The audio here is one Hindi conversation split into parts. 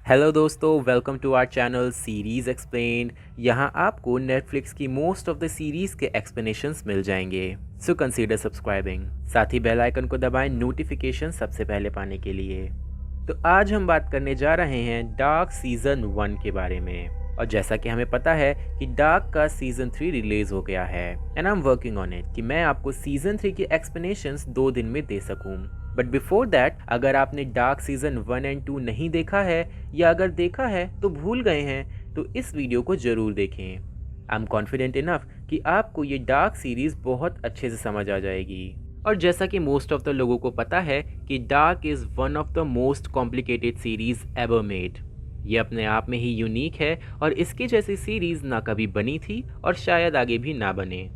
हेलो दोस्तों, welcome to our channel series explained. यहाँ आपको नेटफ्लिक्स की मोस्ट ऑफ द सीरीज़ के एक्सप्लेनेशंस मिल जाएंगे। So consider subscribing. साथ ही बेल आइकन को दबाएं नोटिफिकेशन सबसे पहले पाने के लिए। तो आज हम बात करने जा रहे हैं डार्क सीज़न 1 के बारे में। और जैसा कि हमें पता है कि डार्क का सीज़न 3 रिलीज़ हो गया है and I am working on it कि मैं आपको सीज़न 3 की एक्सप्लेनेशंस 2 दिन में दे सकूँ। बट बिफोर दैट, अगर आपने डार्क सीज़न 1 एंड 2 नहीं देखा है या अगर देखा है तो भूल गए हैं तो इस वीडियो को ज़रूर देखें। आई एम कॉन्फिडेंट इनफ कि आपको ये डार्क सीरीज़ बहुत अच्छे से समझ आ जाएगी। और जैसा कि मोस्ट ऑफ द लोगों को पता है कि dark is one of the most complicated series ever made. ये अपने आप में ही यूनिक है और इसकी जैसी सीरीज़ ना कभी बनी थी और शायद आगे भी ना बने।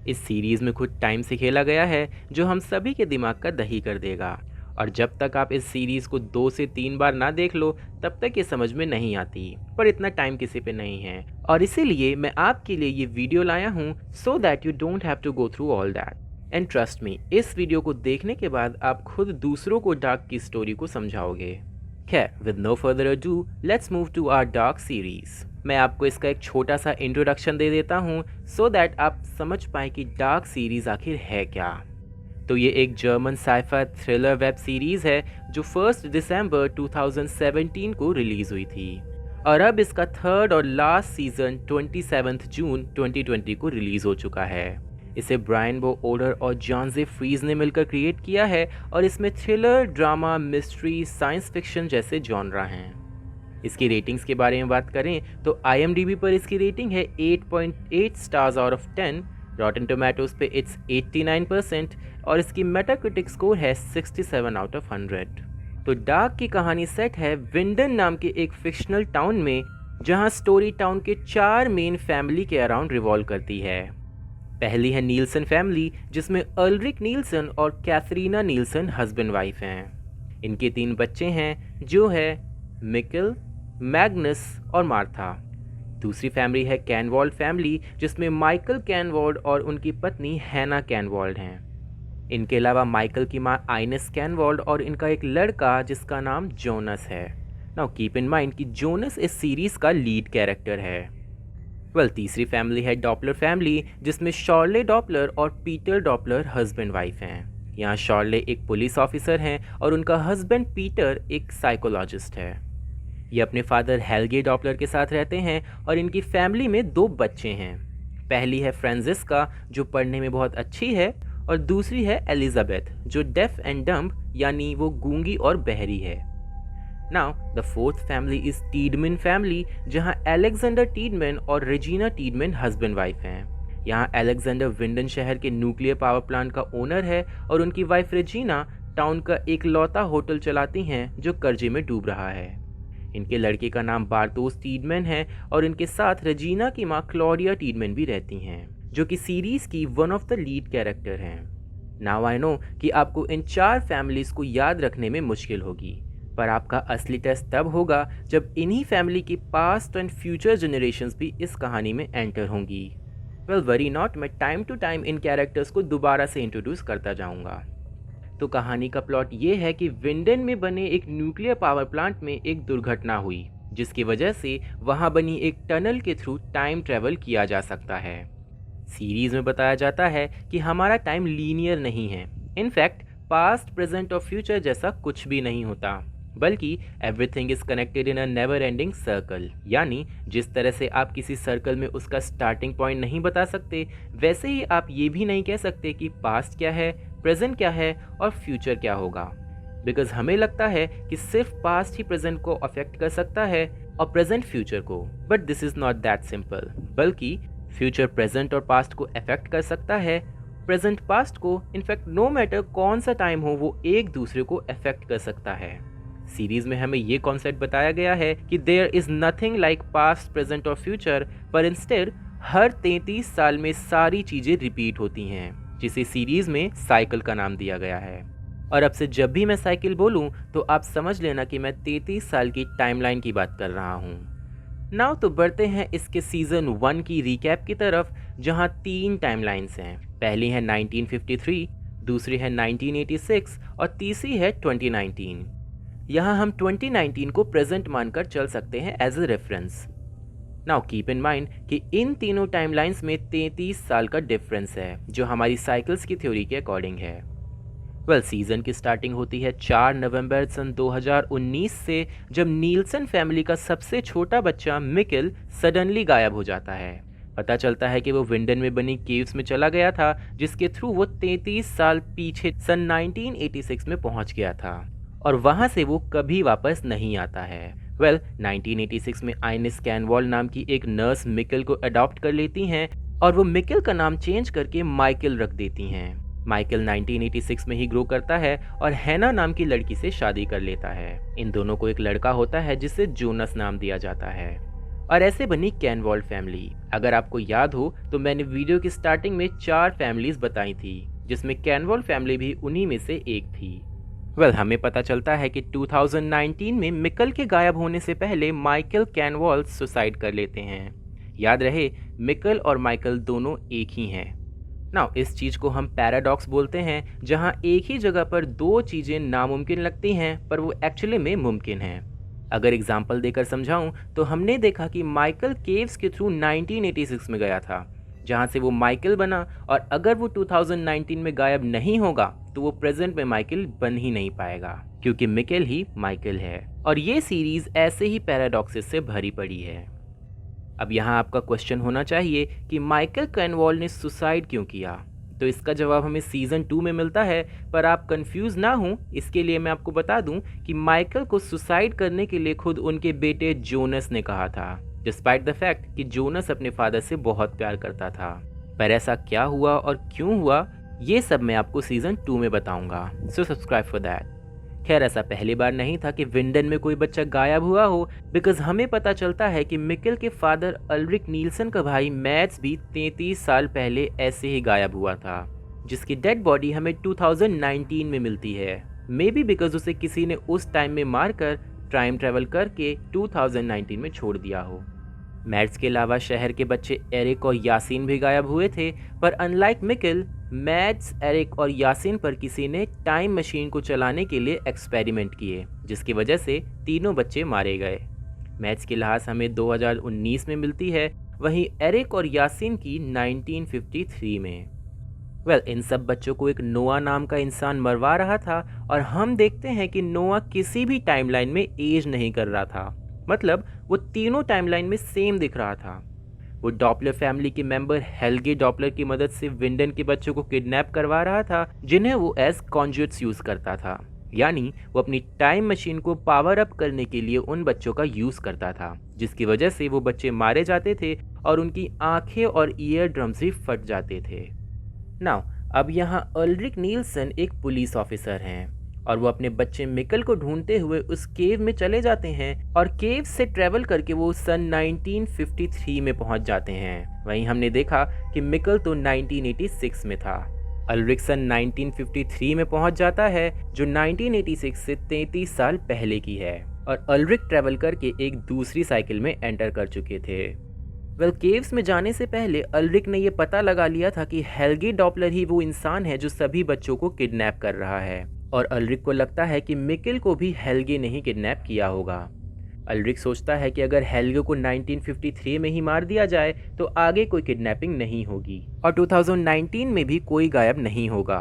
इस सीरीज़ में कुछ टाइम से खेला गया है जो हम सभी के दिमाग का दही कर देगा। और जब तक आप इस सीरीज़ को 2 से 3 बार ना देख लो तब तक ये समझ में नहीं आती। पर इतना टाइम किसी पे नहीं है और इसीलिए मैं आपके लिए ये वीडियो लाया हूँ so that you don't have to go through all that. And trust me, इस वीडियो को देखने के बाद आप खुद दूसरों को डार्क की स्टोरी को समझाओगे। खैर, with no further ado, let's move to our dark series. मैं आपको इसका एक छोटा सा इंट्रोडक्शन दे देता हूँ सो दैट आप समझ पाए कि डार्क सीरीज़ आखिर है क्या। तो ये एक German sci-fi thriller web series है जो 1 दिसंबर 2017 को रिलीज़ हुई थी और अब इसका थर्ड और लास्ट सीज़न 27 जून 2020 को रिलीज़ हो चुका है। इसे ब्रायन बो ओडर और जॉन जे फ्रीज ने मिलकर क्रिएट किया है और इसमें thriller, drama, mystery, science fiction जैसे जॉनरा हैं। इसकी रेटिंग्स के बारे में बात करें तो IMDb पर इसकी रेटिंग है 8.8 स्टार्स आउट ऑफ 10। रॉटन टोमेटोज पे इट्स 89% और इसकी मेटाक्रिटिक स्कोर है 67 आउट ऑफ 100। तो डार्क की कहानी सेट है विंडन नाम के एक फिक्शनल टाउन में, जहां स्टोरी टाउन के 4 मेन फैमिली के अराउंड रिवॉल्व करती है। पहली है नील्सन फैमिली, जिसमें अल्रिक नील्सन और कैथरीना नील्सन हस्बैंड वाइफ हैं। इनके 3 बच्चे हैं जो है मिकेल, मैग्नस और मार्था। दूसरी फैमिली है कैनवॉल्ड फैमिली, जिसमें माइकल कैनवॉल्ड और उनकी पत्नी हैना कैनवॉल्ड हैं। इनके अलावा माइकल की मां आइनेस कैनवॉल्ड और इनका एक लड़का जिसका नाम जोनस है। नाउ कीप इन माइंड कि जोनस इस सीरीज का लीड कैरेक्टर है। तीसरी फैमिली है डॉपलर फैमिली, जिसमें शॉर्ले डॉपलर और पीटर डॉपलर हस्बैंड वाइफ हैं। यहाँ शॉर्ले एक पुलिस ऑफिसर हैं और उनका हस्बैंड पीटर एक साइकोलॉजिस्ट है। ये अपने फादर हेल्गे डॉपलर के साथ रहते हैं और इनकी फैमिली में 2 बच्चे हैं। पहली है फ्रांसिस्का जो पढ़ने में बहुत अच्छी है और दूसरी है एलिजाबेथ जो डेफ एंड डम्ब यानी वो गूंगी और बहरी है। Now the fourth family is Tiedemann family, जहां अलेक्जेंडर टीडमैन और रेजिना टीडमैन हस्बैंड वाइफ हैं। यहाँ अलेक्जेंडर विंडन शहर के न्यूक्लियर पावर प्लांट का ओनर है और उनकी वाइफ रेजिना टाउन का एक लौता होटल चलाती हैं जो कर्जे में डूब रहा है। इनके लड़के का नाम बारतोस टीडमैन है और इनके साथ रेजिना की मां क्लॉडिया टीडमैन भी रहती हैं, जो कि सीरीज की one of the lead character हैं। नाउ आई नो कि आपको इन 4 फैमिलीज को याद रखने में मुश्किल होगी, पर आपका असली टेस्ट तब होगा जब इन्हीं फैमिली की पास्ट एंड फ्यूचर जनरेशंस भी इस कहानी में एंटर होंगी। वरी नॉट, मैं टाइम टू टाइम इन कैरेक्टर्स को दोबारा से इंट्रोड्यूस करता जाऊंगा। तो कहानी का प्लॉट ये है कि विंडन में बने एक न्यूक्लियर पावर प्लांट में एक दुर्घटना हुई, जिसकी वजह से वहां बनी एक टनल के थ्रू टाइम ट्रेवल किया जा सकता है। सीरीज में बताया जाता है कि हमारा टाइम लीनियर नहीं है। इनफैक्ट पास्ट, प्रेजेंट और फ्यूचर जैसा कुछ भी नहीं होता, बल्कि everything is connected in a never ending circle. यानी जिस तरह से आप किसी सर्कल में उसका स्टार्टिंग पॉइंट नहीं बता सकते, वैसे ही आप ये भी नहीं कह सकते कि पास्ट क्या है, प्रेजेंट क्या है और फ्यूचर क्या होगा। बिकॉज हमें लगता है कि सिर्फ पास्ट ही प्रेजेंट को अफेक्ट कर सकता है और प्रेजेंट फ्यूचर को, but this is not that simple. बल्कि फ्यूचर प्रेजेंट और पास्ट को अफेक्ट कर सकता है, प्रेजेंट पास्ट को। इनफैक्ट नो मैटर कौन सा टाइम हो, वो एक दूसरे को अफेक्ट कर सकता है। सीरीज में हमें ये कॉन्सेप्ट बताया गया है कि there is nothing like past, present और फ्यूचर, पर इंस्टेड हर 33 साल में सारी चीजें रिपीट होती हैं, जिसे सीरीज में साइकिल का नाम दिया गया है। और अब से जब भी मैं साइकिल बोलूं तो आप समझ लेना कि मैं 33 साल की टाइमलाइन की बात कर रहा हूं। नाउ तो बढ़ते हैं इसके सीजन 1 की रिकैप की तरफ, जहां 3 टाइमलाइंस हैं। पहली है 1953, दूसरी है 1986 और तीसरी है 2019। यहाँ हम 2019 को प्रेजेंट मानकर चल सकते हैं as a reference. Now keep in mind कि इन तीनों टाइमलाइंस में 33 साल का डिफरेंस है, जो हमारी साइकिल्स की थ्योरी के अकॉर्डिंग है। सीज़न की स्टार्टिंग होती है 4 नवंबर सन 2019 से, जब नीलसन फैमिली का सबसे छोटा बच्चा मिकेल सडनली गायब हो जाता है। पता चलता है कि वो विंडन में बनी केव्स में चला गया था, जिसके थ्रू वो 33 साल पीछे सन 1986 में पहुंच गया था, और वहां से वो कभी वापस नहीं आता है। 1986 में आइनिस कैनवॉल नाम की एक नर्स मिकेल को अडॉप्ट कर लेती हैं, और वो मिकेल का नाम चेंज करके माइकल रख देती हैं। माइकल 1986 में ही ग्रो करता है और हैना नाम की लड़की से शादी कर लेता है। इन दोनों को एक लड़का होता है जिसे जोनस नाम दिया जाता है, और ऐसे बनी कैनवॉल फैमिली। अगर आपको याद हो तो मैंने वीडियो की स्टार्टिंग में 4 फैमिलीज बताई थी, जिसमें कैनवॉल फैमिली भी उन्हीं में से एक थी। हमें पता चलता है कि 2019 में मिकेल के गायब होने से पहले माइकल कैनवॉल सुसाइड कर लेते हैं। याद रहे, मिकेल और माइकल दोनों एक ही हैं। नाउ इस चीज़ को हम पैराडॉक्स बोलते हैं, जहां एक ही जगह पर दो चीज़ें नामुमकिन लगती हैं पर वो एक्चुअली में मुमकिन हैं। अगर एग्जाम्पल देकर समझाऊं तो हमने देखा कि माइकल केव्स के थ्रू 1986 में गया था, जहां से वो माइकल बना, और अगर वो 2019 में गायब नहीं होगा तो वो प्रेजेंट में माइकल बन ही नहीं पाएगा, क्योंकि मिकेल ही माइकल है। और ये सीरीज ऐसे ही पैराडॉक्सेस से भरी पड़ी है। अब यहाँ आपका क्वेश्चन होना चाहिए कि माइकल कैनवॉल ने सुसाइड क्यों किया, तो इसका जवाब हमें सीज़न 2 में मिलता है। पर आप कंफ्यूज ना हो, इसके लिए मैं आपको बता दूं कि माइकल को सुसाइड करने के लिए खुद उनके बेटे जोनस ने कहा था, डिस्पाइट द फैक्ट कि जोनस अपने फादर से बहुत प्यार करता था। पर ऐसा क्या हुआ और क्यों हुआ, ये सब मैं आपको सीज़न 2 में बताऊंगा, सो सब्सक्राइब फॉर दैट। खैर, ऐसा पहली बार नहीं था कि विंडन में कोई बच्चा गायब हुआ हो, बिकॉज हमें पता चलता है कि मिकेल के फादर अल्रिक नीलसन का भाई मैट्स भी 33 साल पहले ऐसे ही गायब हुआ था, जिसकी डेड बॉडी हमें 2019 में मिलती है। मे बी बिकॉज उसे किसी ने उस टाइम में मारकर टाइम ट्रेवल करके 2019 में छोड़ दिया हो। मैट्स के अलावा शहर के बच्चे एरिक और यासीन भी गायब हुए थे, पर अनलाइक मिकेल, मैट्स, एरिक और यासीन पर किसी ने टाइम मशीन को चलाने के लिए एक्सपेरिमेंट किए, जिसकी वजह से तीनों बच्चे मारे गए। मैट्स की लाश हमें 2019 में मिलती है, वहीं एरिक और यासीन की 1953 में। इन सब बच्चों को एक नोआ नाम का इंसान मरवा रहा था, और हम देखते हैं कि नोआ किसी भी टाइमलाइन में एज नहीं कर रहा था, मतलब वो तीनों टाइमलाइन में सेम दिख रहा था। वो डॉपलर फैमिली के मेंबर हेल्गे डॉपलर की मदद से विंडन के बच्चों को किडनैप करवा रहा था, जिन्हें वो एज कॉन्जुइट्स यूज करता था, यानी वो अपनी टाइम मशीन को पावर अप करने के लिए उन बच्चों का यूज करता था, जिसकी वजह से वो बच्चे मारे जाते थे और उनकी आंखें और ईयर ड्रम्स भी फट जाते थे। नाउ अब यहाँ अल्रिक नीलसन एक पुलिस ऑफिसर हैं, और वो अपने बच्चे मिकेल को ढूंढते हुए उस केव में चले जाते हैं, और केव से ट्रेवल करके वो सन 1953 में पहुंच जाते हैं। वहीं हमने देखा कि मिकेल तो 1986 में था। अल्रिक सन 1953 में पहुंच जाता है, जो 1986 से 33 साल पहले की है, और अल्रिक ट्रेवल करके एक दूसरी साइकिल में एंटर कर चुके थे। केव्स में जाने से पहले अल्रिक ने यह पता लगा लिया था कि हेल्गे डॉपलर ही वो इंसान है जो सभी बच्चों को किडनैप कर रहा है, और अल्रिक को लगता है कि मिकेल को भी हेल्गे ने ही किडनैप किया होगा। अल्रिक सोचता है कि अगर हेल्गे को 1953 में ही मार दिया जाए तो आगे कोई किडनैपिंग नहीं होगी, और 2019 में भी कोई गायब नहीं होगा।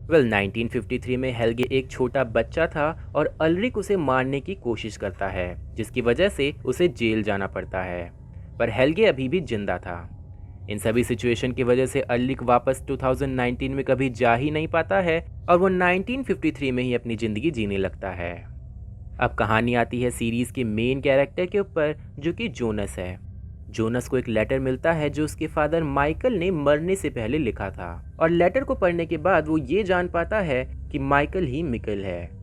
1953 में हेल्गे एक छोटा बच्चा था, और अल्रिक उसे मारने की कोशिश करता है, जिसकी वजह से उसे जेल जाना पड़ता है, पर हेल्गे अभी भी जिंदा था। इन सभी सिचुएशन की वजह से अल्रिक वापस 2019 में कभी जा ही नहीं पाता है, और वो 1953 में ही अपनी ज़िंदगी जीने लगता है। अब कहानी आती है सीरीज़ के मेन कैरेक्टर के ऊपर, जो कि जोनस है। जोनस को एक लेटर मिलता है जो उसके फादर माइकल ने मरने से पहले लिखा था, और लेटर को पढ़ने के बाद वो ये जान पाता है कि माइकल ही मिकेल है।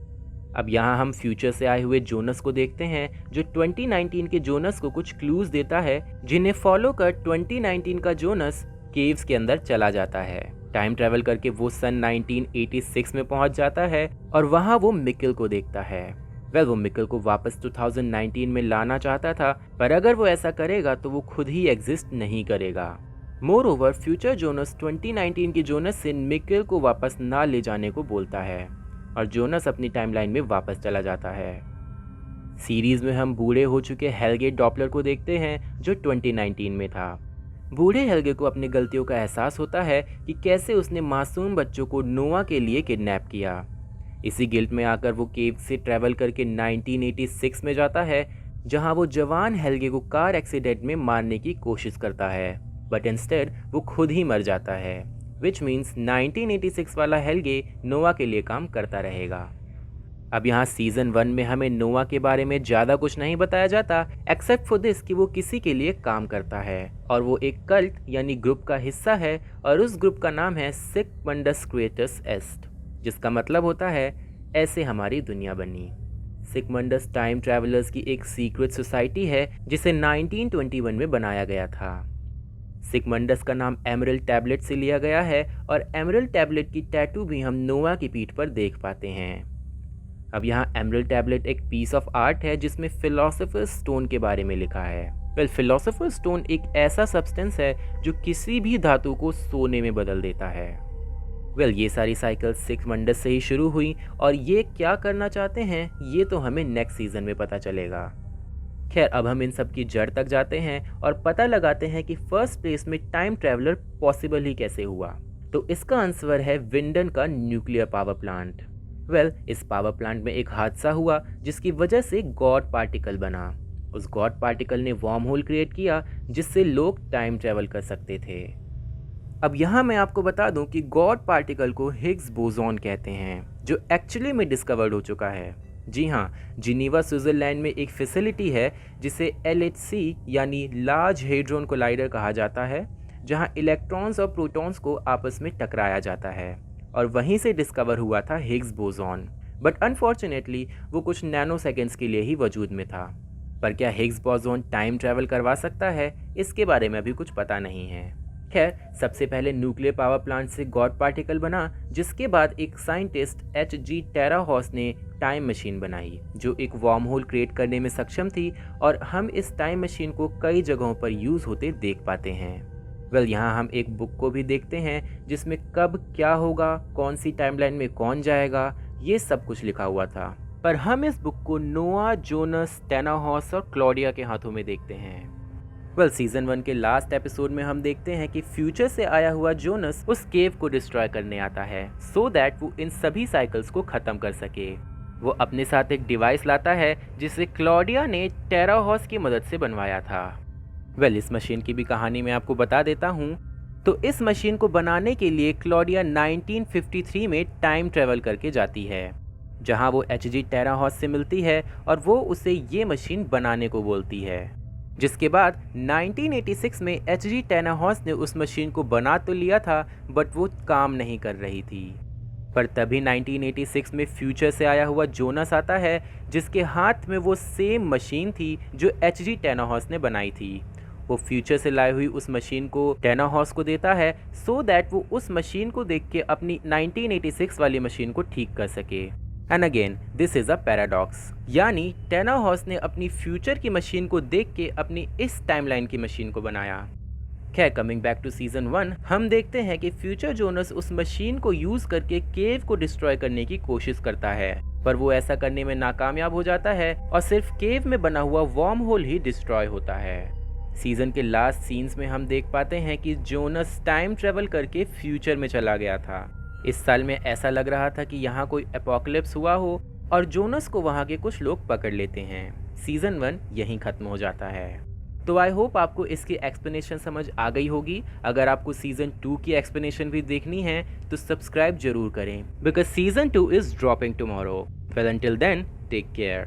अब यहाँ हम फ्यूचर से आए हुए जोनस को देखते हैं, जो 2019 के जोनस को कुछ क्लूज देता है, जिन्हें फॉलो कर 2019 का जोनस केव्स के अंदर चला जाता है। टाइम ट्रेवल करके वो सन 1986 में पहुंच जाता है, और वहां वो मिकेल को देखता है। वो मिकेल को वापस 2019 में लाना चाहता था, पर अगर वो ऐसा करेगा तो वो खुद ही एग्जिस्ट नहीं करेगा। मोर ओवर, फ्यूचर जोनस 2019 के जोनस से मिकेल को वापस ना ले जाने को बोलता है, और जोनस अपनी टाइमलाइन में वापस चला जाता है। सीरीज में हम बूढ़े हो चुके हेलगे डॉपलर को देखते हैं जो 2019 में था। बूढ़े हेलगे को अपनी गलतियों का एहसास होता है कि कैसे उसने मासूम बच्चों को नोआ के लिए किडनैप किया। इसी गिल्ट में आकर वो केव से ट्रैवल करके 1986 में जाता है, जहां वो जवान हेलगे को कार एक्सीडेंट में मारने की कोशिश करता है, बट इंस्टेड वो खुद ही मर जाता है, विच मीन्स 1986 वाला हेलगे नोआ के लिए काम करता रहेगा। अब यहाँ सीजन 1 में हमें नोआ के बारे में ज़्यादा कुछ नहीं बताया जाता एक्सेप्ट फॉर दिस कि वो किसी के लिए काम करता है और वो एक कल्ट यानी ग्रुप का हिस्सा है और उस ग्रुप का नाम है सिगमंडस क्रिएटस एस्ट, जिसका मतलब होता है ऐसे हमारी दुनिया बनी। सिगमंडस टाइम ट्रैवलर्स की एक सीक्रेट सोसाइटी है जिसे 1921 में बनाया गया था। सिगमंडस का नाम एमरल्ड टैबलेट से लिया गया है और एमरल्ड टैबलेट की टैटू भी हम नोआ की पीठ पर देख पाते हैं। अब यहाँ एमरल्ड टैबलेट एक पीस ऑफ आर्ट है जिसमें फिलोसोफर्स स्टोन के बारे में लिखा है। फिलोसोफर्स स्टोन एक ऐसा सब्सटेंस है जो किसी भी धातु को सोने में बदल देता है। ये सारी साइकिल सिगमंडस से ही शुरू हुई और ये क्या करना चाहते हैं ये तो हमें नेक्स्ट सीजन में पता चलेगा। खैर, अब हम इन सब की जड़ तक जाते हैं और पता लगाते हैं कि फर्स्ट प्लेस में टाइम ट्रैवलर पॉसिबल ही कैसे हुआ। तो इसका आंसर है विंडन का न्यूक्लियर पावर प्लांट। इस पावर प्लांट में एक हादसा हुआ जिसकी वजह से गॉड पार्टिकल बना। उस गॉड पार्टिकल ने वार्म होल क्रिएट किया जिससे लोग टाइम ट्रैवल कर सकते थे। अब यहाँ मैं आपको बता दूं कि गॉड पार्टिकल को हिग्स बोसॉन कहते हैं जो एक्चुअली में डिस्कवर्ड हो चुका है। जी हाँ, जिनीवा स्विट्जरलैंड में एक फैसिलिटी है जिसे LHC यानी लार्ज हेड्रोन कोलाइडर कहा जाता है, जहाँ इलेक्ट्रॉन्स और प्रोटॉन्स को आपस में टकराया जाता है और वहीं से डिस्कवर हुआ था हिग्स बोसॉन। बट अनफॉर्चुनेटली वो कुछ नैनो सेकेंड्स के लिए ही वजूद में था। पर क्या हिग्स बोसॉन टाइम ट्रैवल करवा सकता है, इसके बारे में अभी कुछ पता नहीं है। खैर, सबसे पहले न्यूक्लियर पावर प्लांट से गॉड पार्टिकल बना, जिसके बाद एक साइंटिस्ट H.G. टेराहॉस ने टाइम मशीन बनाई जो एक वार्म होल क्रिएट करने में सक्षम थी और हम इस टाइम मशीन को कई जगहों पर यूज़ होते देख पाते हैं। यहाँ हम एक बुक को भी देखते हैं जिसमें कब क्या होगा, कौन सी टाइमलाइन में कौन जाएगा, ये सब कुछ लिखा हुआ था। पर हम इस बुक को नोआ, जोनस, टेनाहॉस और क्लॉडिया के हाथों में देखते हैं। सीजन 1 के लास्ट एपिसोड में हम देखते हैं कि फ्यूचर से आया हुआ जोनस उस केव को डिस्ट्रॉय करने आता है सो दैट वो इन सभी साइकिल्स को ख़त्म कर सके। वो अपने साथ एक डिवाइस लाता है जिसे क्लॉडिया ने टेराहॉस की मदद से बनवाया था। इस मशीन की भी कहानी मैं आपको बता देता हूँ। तो इस मशीन को बनाने के लिए क्लॉडिया 1953 में टाइम ट्रेवल करके जाती है, जहाँ वो H.G. टेराहॉस से मिलती है और वो उसे ये मशीन बनाने को बोलती है। जिसके बाद 1986 में H.G. टेराहॉस ने उस मशीन को बना तो लिया था बट वो काम नहीं कर रही थी। पर तभी 1986 में फ्यूचर से आया हुआ जोनस आता है जिसके हाथ में वो सेम मशीन थी जो H.G. टेराहॉस ने बनाई थी। वो फ्यूचर से लाई हुई उस मशीन को टेराहॉस को देता है सो दैट वो उस मशीन को देख के अपनी 1986 वाली मशीन को ठीक कर सके। And again this is a paradox, यानी टेराहॉस ने अपनी फ्यूचर की मशीन को देख के अपनी इस टाइमलाइन की मशीन को बनाया। खैर, कमिंग बैक टू सीजन 1, हम देखते हैं कि फ्यूचर जोनस उस मशीन को यूज करके केव को डिस्ट्रॉय करने की कोशिश करता है, पर वो ऐसा करने में नाकामयाब हो जाता है और सिर्फ केव में बना हुआ वार्म होल ही डिस्ट्रॉय होता है। सीजन के लास्ट सीन्स में हम देख पाते हैं कि जोनस टाइम ट्रेवल करके फ्यूचर में चला गया था। इस साल में ऐसा लग रहा था कि यहाँ कोई एपोकलिप्स हुआ हो और जोनस को वहाँ के कुछ लोग पकड़ लेते हैं। सीजन 1 यहीं खत्म हो जाता है। तो आई होप आपको इसकी एक्सप्लेनेशन समझ आ गई होगी। अगर आपको सीजन 2 की एक्सप्लेनेशन भी देखनी है तो सब्सक्राइब जरूर करें because season 2 is dropping tomorrow. Until then, take care.